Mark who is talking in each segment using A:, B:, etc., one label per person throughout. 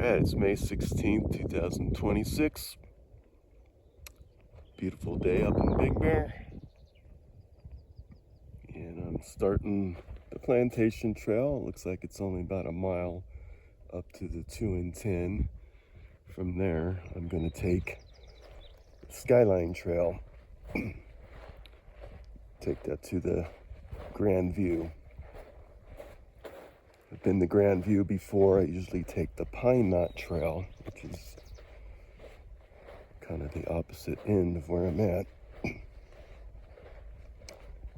A: Alright, it's May 16th, 2026. Beautiful day up in Big Bear. And I'm starting the Plantation Trail. It looks like it's only about a mile up to the 2 and 10. From there, I'm going to take the Skyline Trail. Take that to the Grand View. I've been to Grand View before. I usually take the Pine Knot Trail, which is kind of the opposite end of where I'm at.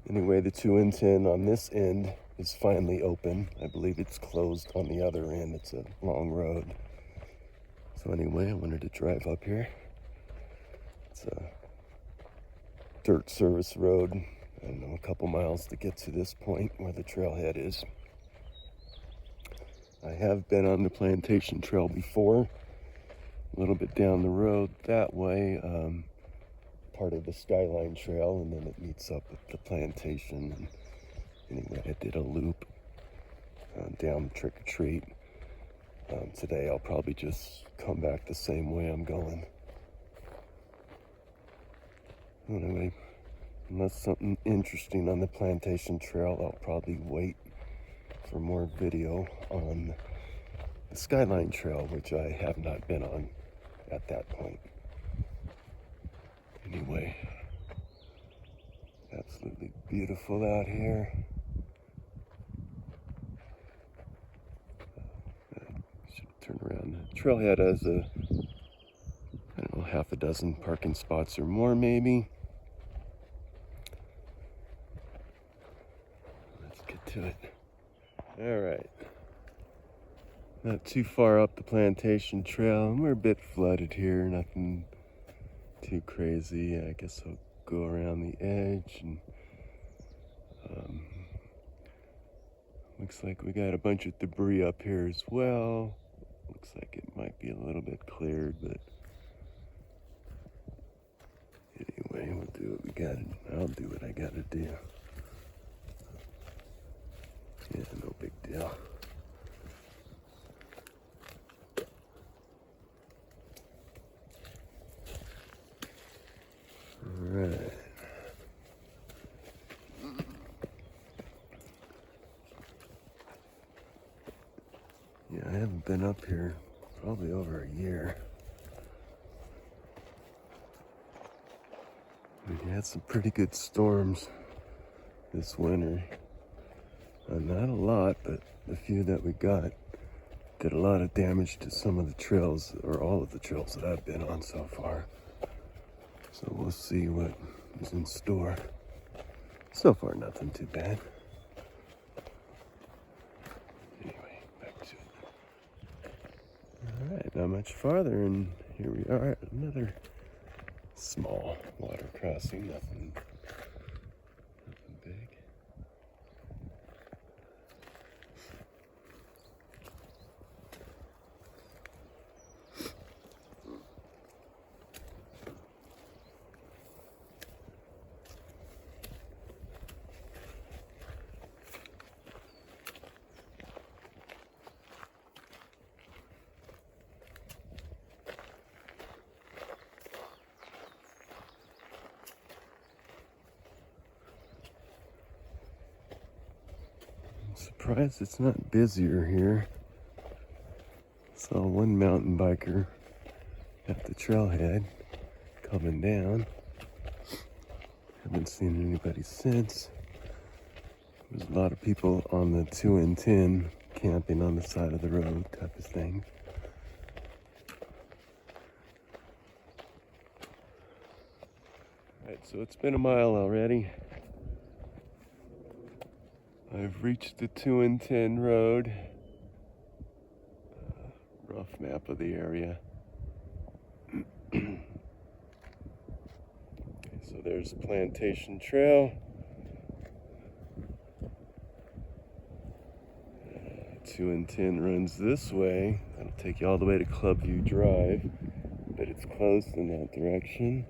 A: Anyway, the 2 and 10 on this end is finally open. I believe it's closed on the other end. It's a long road. So anyway, I wanted to drive up here. It's a dirt service road. I don't know, a couple miles to get to this point where the trailhead is. I have been on the Plantation Trail before, a little bit down the road that way, part of the Skyline Trail, and then it meets up with the Plantation. And anyway, I did a loop down Trick or Treat. Today I'll probably just come back the same way I'm going. Anyway, unless something interesting on the Plantation Trail, I'll probably wait for more video on the Skyline Trail, which I have not been on at that point. Anyway, absolutely beautiful out here. I should turn around. The trailhead has I don't know, half a dozen parking spots or more maybe. Let's get to it. All right. Not too far up the Plantation Trail, and we're a bit flooded here, nothing too crazy. I guess I'll go around the edge, and looks like we got a bunch of debris up here as well. Looks like it might be a little bit cleared, but anyway, we'll do what we gotta. I'll do what I gotta do. Yeah, no big deal. Alright. Yeah, I haven't been up here probably over a year. We had some pretty good storms this winter. Not a lot, but the few that we got did a lot of damage to some of the trails, or all of the trails that I've been on so far. So we'll see what is in store. So far, nothing too bad. Anyway, back to it. All right, not much farther, and here we are at another small water crossing. Nothing big. Surprised it's not busier here. Saw one mountain biker at the trailhead coming down. Haven't seen anybody since. There's a lot of people on the 2 and 10 camping on the side of the road type of thing. Alright, so it's been a mile already. I've reached the 2 and 10 road. Rough map of the area. Okay, so there's the Plantation Trail. 2 and 10 runs this way. That'll take you all the way to Clubview Drive, but it's closed in that direction.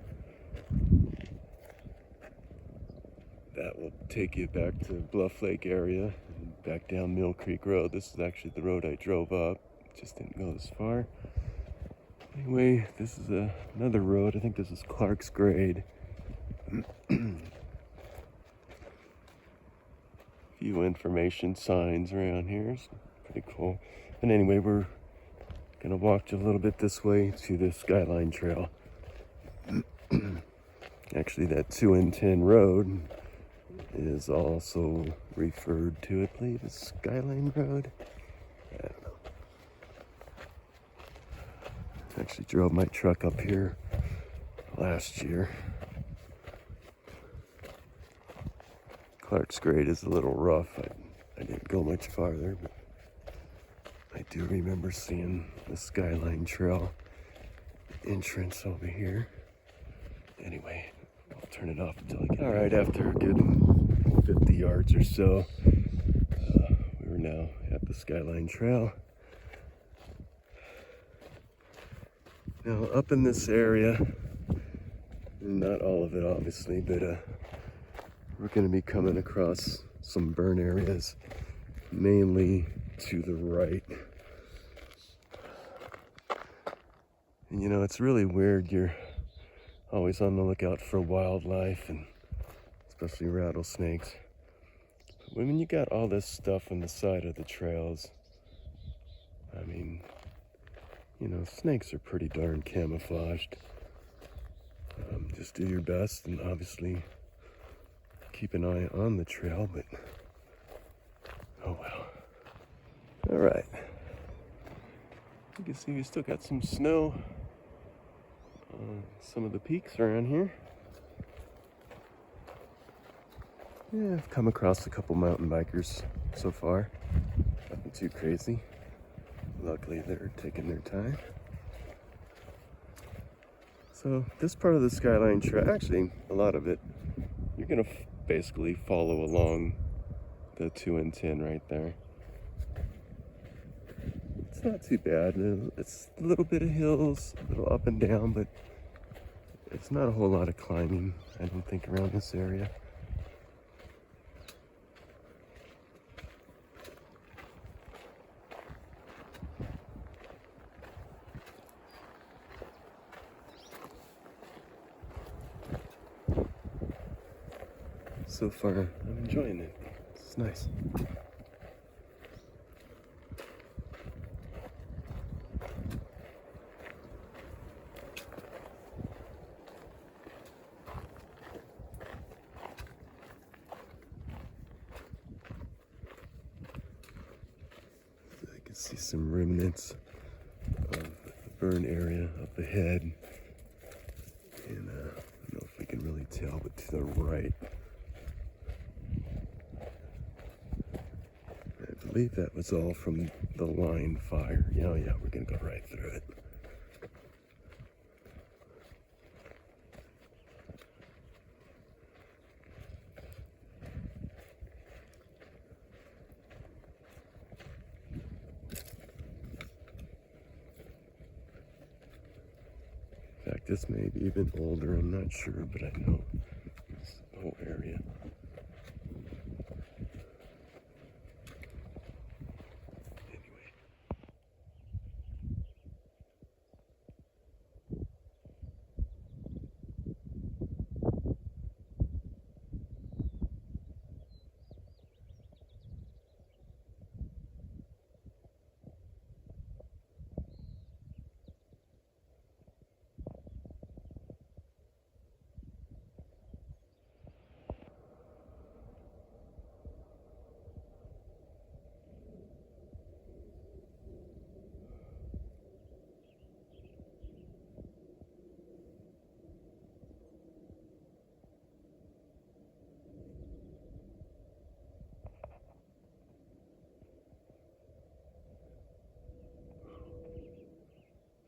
A: That will take you back to Bluff Lake area and back down Mill Creek Road. This is actually the road I drove up just didn't go this far. Anyway, this is another road. I think this is Clark's Grade. Few information signs around here. It's pretty cool. And anyway, we're gonna walk a little bit this way to the Skyline Trail. Actually, that 210 road is also referred to, I believe, as Skyline Road. I don't know. I actually drove my truck up here last year. Clark's Grade is a little rough. I didn't go much farther, but I do remember seeing the Skyline Trail entrance over here. Anyway, I'll turn it off until I get. All right, after a good 50 yards or so, we were now at the Skyline Trail. Now, up in this area, not all of it obviously, but we're going to be coming across some burn areas, mainly to the right. And you know, it's really weird. You're always on the lookout for wildlife, and especially rattlesnakes. But when you got all this stuff on the side of the trails, I mean, you know, snakes are pretty darn camouflaged. Just do your best and obviously keep an eye on the trail, but oh well. All right. You can see we still got some snow on some of the peaks around here. Yeah, I've come across a couple mountain bikers so far. Nothing too crazy. Luckily, they're taking their time. So this part of the Skyline Trail, actually a lot of it, you're gonna basically follow along the 2 and 10 right there. It's not too bad. It's a little bit of hills, a little up and down, but it's not a whole lot of climbing, I don't think, around this area. So far, I'm enjoying it. It's nice. I can see some remnants of the burn area up ahead. And I don't know if we can really tell, but to the right, I believe that was all from the line fire. Oh yeah, we're gonna go right through it. In fact, this may be even older, I'm not sure, but I know this whole area.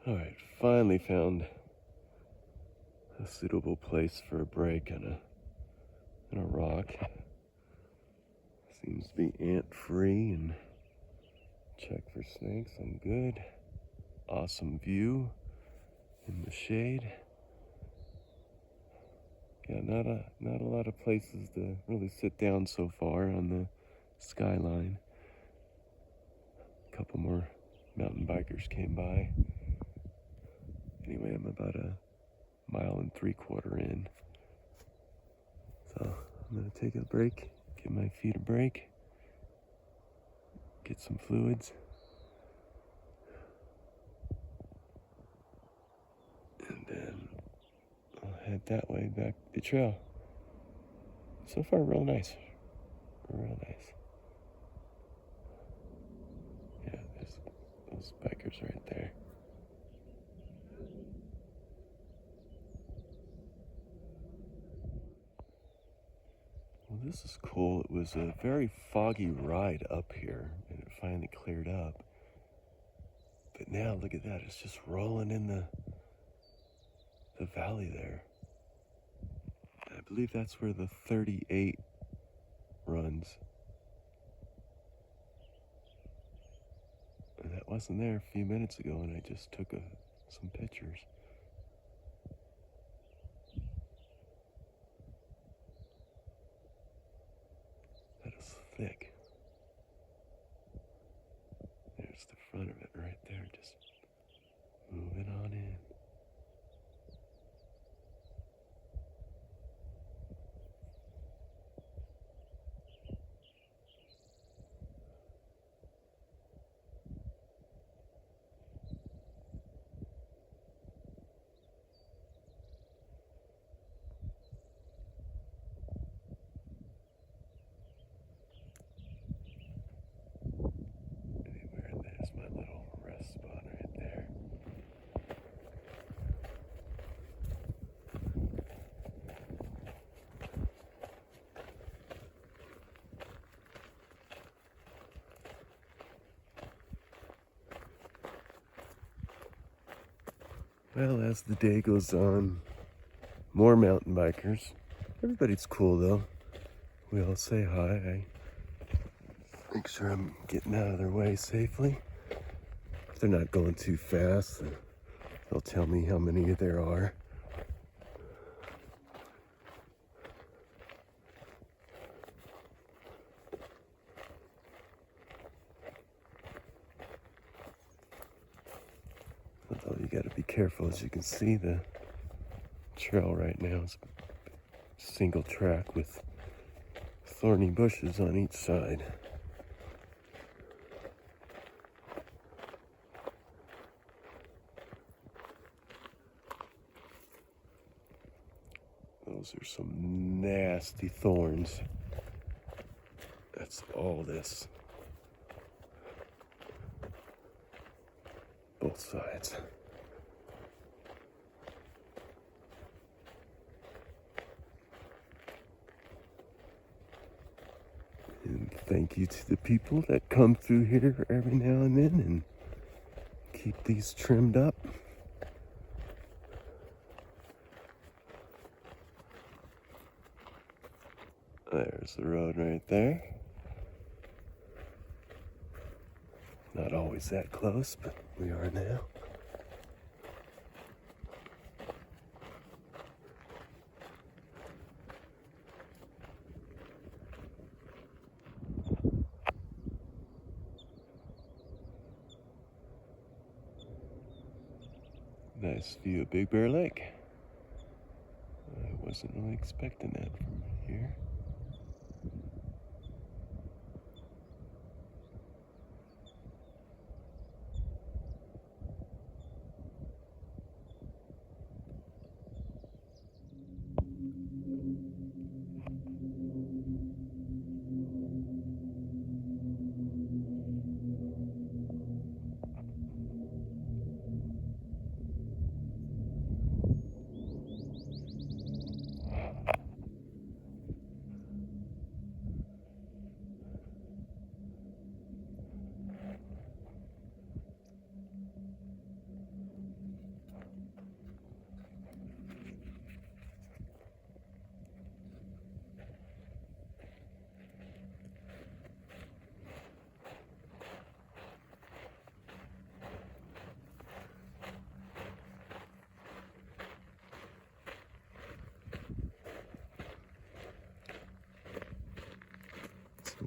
A: All right, finally found a suitable place for a break on a rock. Seems to be ant-free and check for snakes. I'm good. Awesome view in the shade. Yeah, not a lot of places to really sit down so far on the Skyline. A couple more mountain bikers came by. Anyway, I'm about 1.75 miles in. So I'm gonna take a break, give my feet a break, get some fluids, and then I'll head that way back the trail. So far, real nice. Real nice. Yeah, there's those bikers right there. Well, this is cool. It was a very foggy ride up here, and it finally cleared up. But now, look at that. It's just rolling in the valley there. I believe that's where the 38 runs. And that wasn't there a few minutes ago, and I just took some pictures. That is thick. There's the front of it right there, just moving on in. Anywhere, there's my little rest spot right there. Well, as the day goes on, more mountain bikers. Everybody's cool though. We all say hi. I make sure I'm getting out of their way safely. If they're not going too fast, they'll tell me how many there are. Although you gotta be careful, as you can see, the trail right now is a single track with thorny bushes on each side. Those are some nasty thorns. That's all this. Both sides. And thank you to the people that come through here every now and then and keep these trimmed up. There's the road right there. Not always that close, but we are now. Nice view of Big Bear Lake. I wasn't really expecting that from here.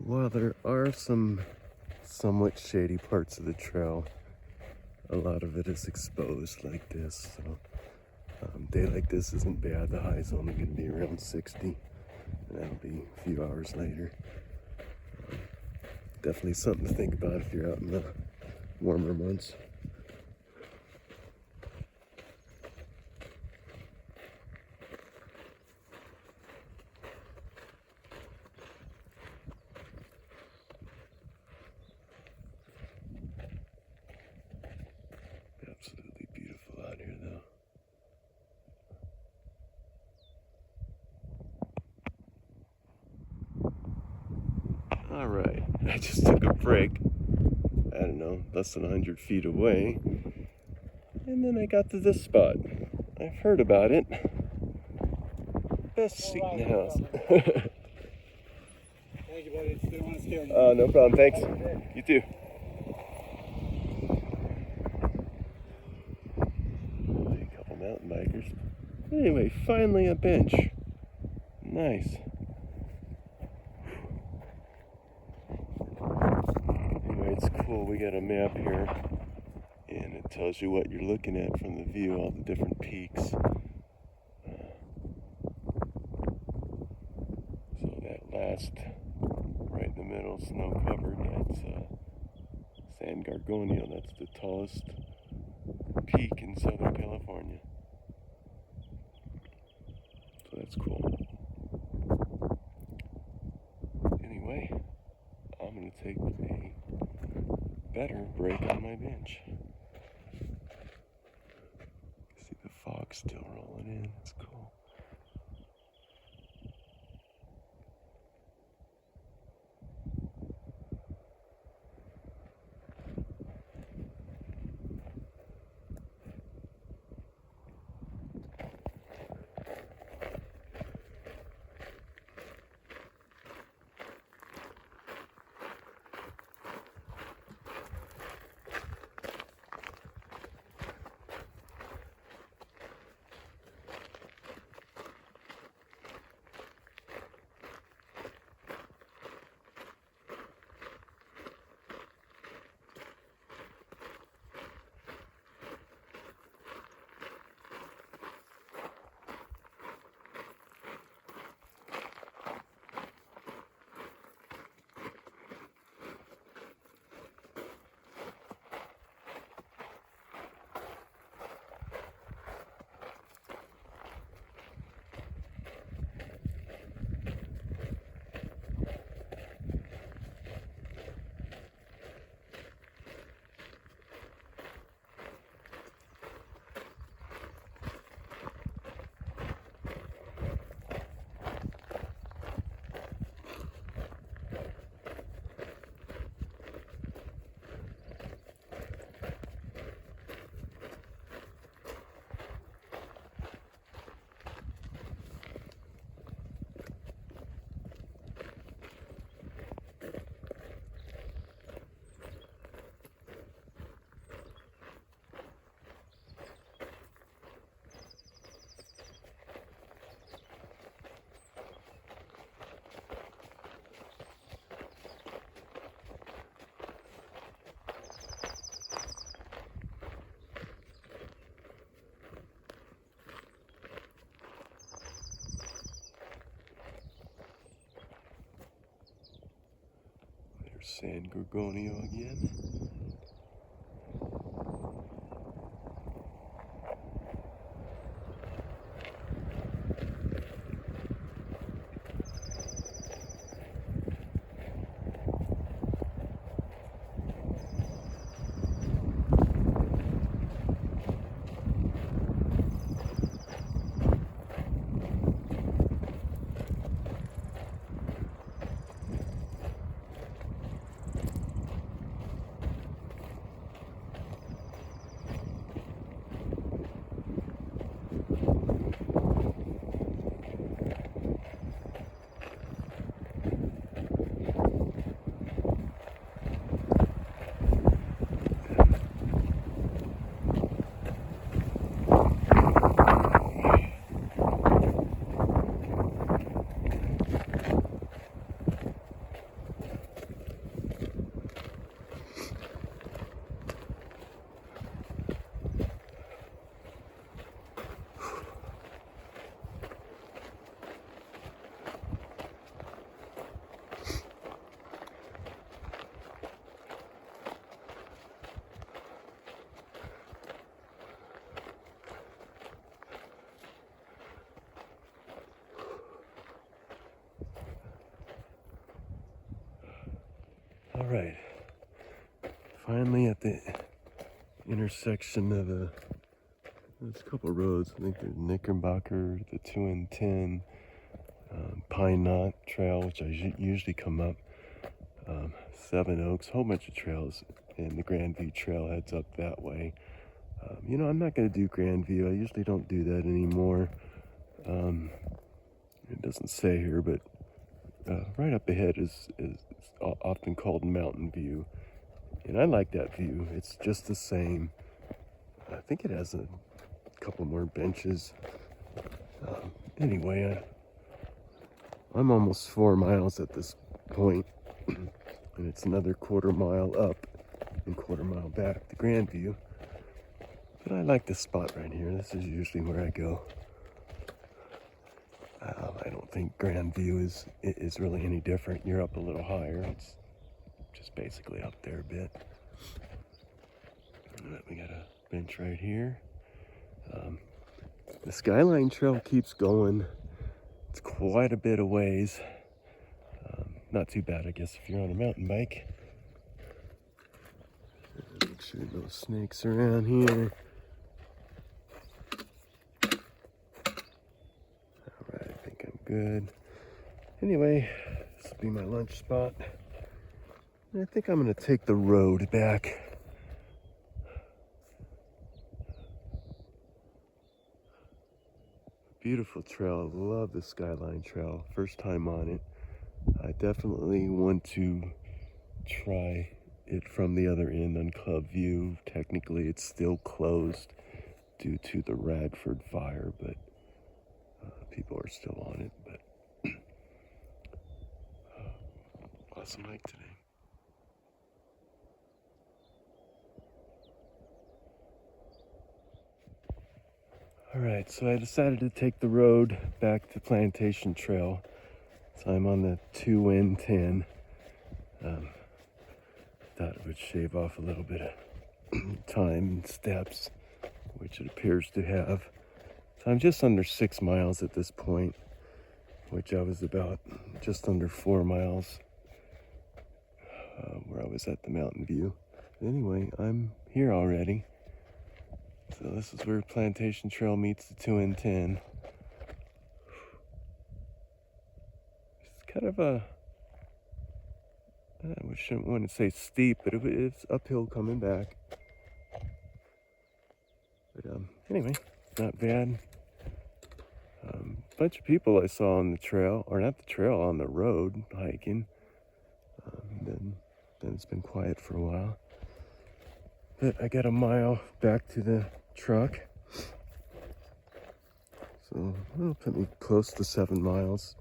A: While there are some somewhat shady parts of the trail, a lot of it is exposed like this. So day like this isn't bad. The high is only going to be around 60, and that'll be a few hours later. Definitely something to think about if you're out in the warmer months. Absolutely beautiful out here, though. All right, I just took a break. I don't know, less than 100 feet away. And then I got to this spot. I've heard about it. Best seat in the house.
B: Thank you, buddy. Didn't want to scare you.
A: No problem, thanks. You too. A couple mountain bikers. Anyway, finally a bench. Nice. Anyway, it's cool. We got a map here, and it tells you what you're looking at from the view, all the different peaks. So that last, right in the middle, snow covered, that's San Gorgonio. That's the tallest peak in Southern California. So that's cool. Anyway, I'm going to take a better break on my bench. See the fog still rolling in. It's cool. San Gorgonio again. All right, finally at the intersection of there's a couple roads. I think there's Knickerbocker, the 2 and 10, Pine Knot Trail, which I usually come up, Seven Oaks, a whole bunch of trails, and the Grandview Trail heads up that way. I'm not going to do Grandview. I usually don't do that anymore. It doesn't say here, but right up ahead is often called Mountain View, and I like that view. It's just the same. I think it has a couple more benches. Anyway, I'm almost 4 miles at this point, and it's another quarter mile up and quarter mile back to Grandview. But I like this spot right here. This is usually where I go. I don't think Grandview is really any different. You're up a little higher. It's just basically up there a bit. We got a bench right here. The Skyline Trail keeps going. It's quite a bit of ways. Not too bad, I guess, if you're on a mountain bike. Make sure no snakes around here. Alright, I think I'm good. Anyway, this will be my lunch spot. And I think I'm going to take the road back. Beautiful trail. Love the Skyline Trail. First time on it. I definitely want to try it from the other end on Club View. Technically, it's still closed due to the Radford fire, but people are still on it. But awesome hike today. All right, so I decided to take the road back to Plantation Trail. So I'm on the 2 and 10. Thought it would shave off a little bit of time and steps, which it appears to have. So I'm just under 6 miles at this point, which I was about just under 4 miles where I was at the Mountain View. Anyway, I'm here already. So this is where Plantation Trail meets the 2 and 10. It's kind of a, I shouldn't want to say steep, but it's uphill coming back. But anyway, not bad. Bunch of people I saw on the trail, or not the trail, on the road hiking. Then it's been quiet for a while. But I got a mile back to the truck. So it'll put me close to 7 miles.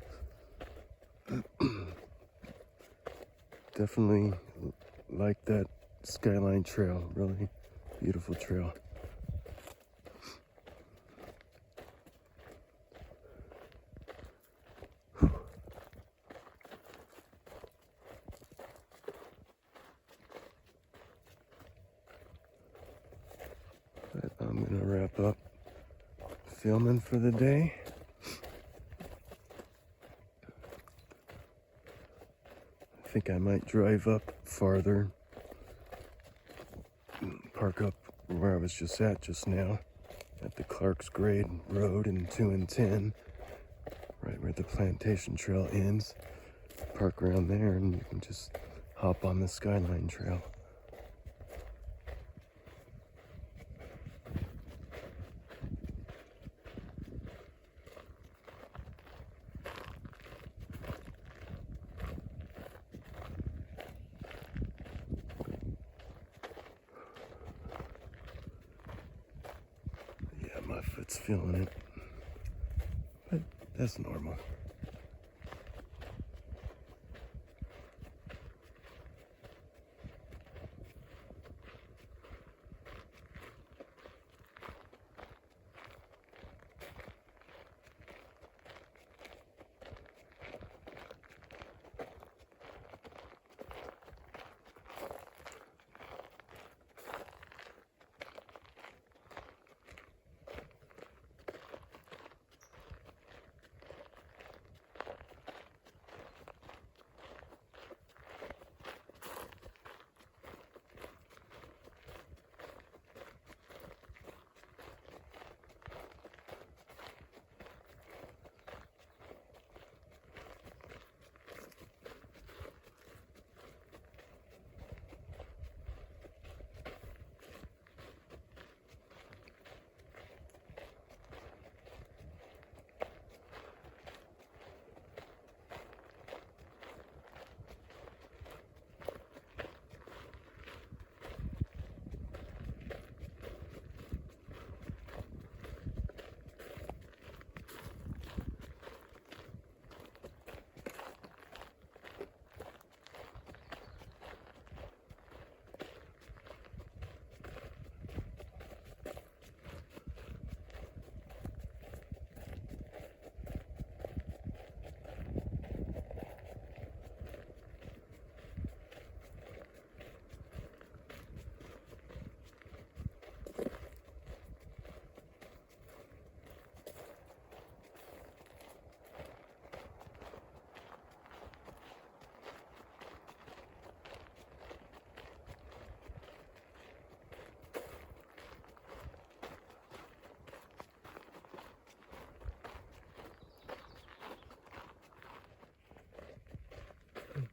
A: Definitely like that Skyline Trail. Really beautiful trail. But I'm gonna wrap up filming for the day. I think I might drive up farther, park up where I was just at just now, at the Clark's Grade Road and 2 and 10, right where the Plantation Trail ends. Park around there and you can just hop on the Skyline Trail. Yeah, my foot's feeling it, but that's normal.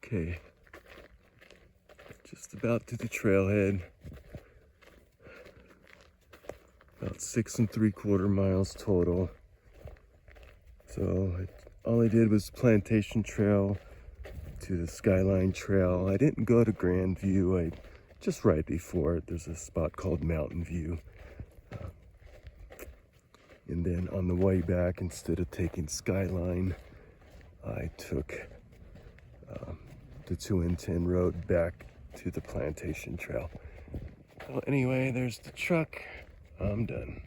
A: Okay, just about to the trailhead. About 6 3/4 miles total. So all I did was Plantation Trail to the Skyline Trail. I didn't go to Grand View. I just right before it, there's a spot called Mountain View. And then on the way back, instead of taking Skyline, I took the 2 and 10 road back to the Plantation Trail. Well, anyway, there's the truck. I'm done.